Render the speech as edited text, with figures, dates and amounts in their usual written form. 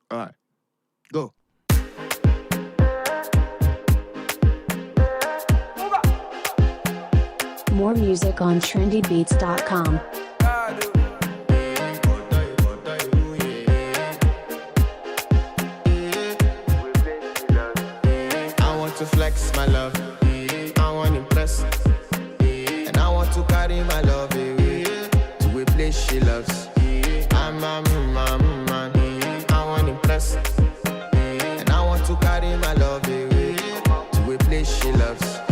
All right, go. More music on trendybeats.com. I want to flex my love, I want to impress, and I want to carry my love away to a place she loves. I'm a man, I want to impress, and I want to carry my love away to a place she loves.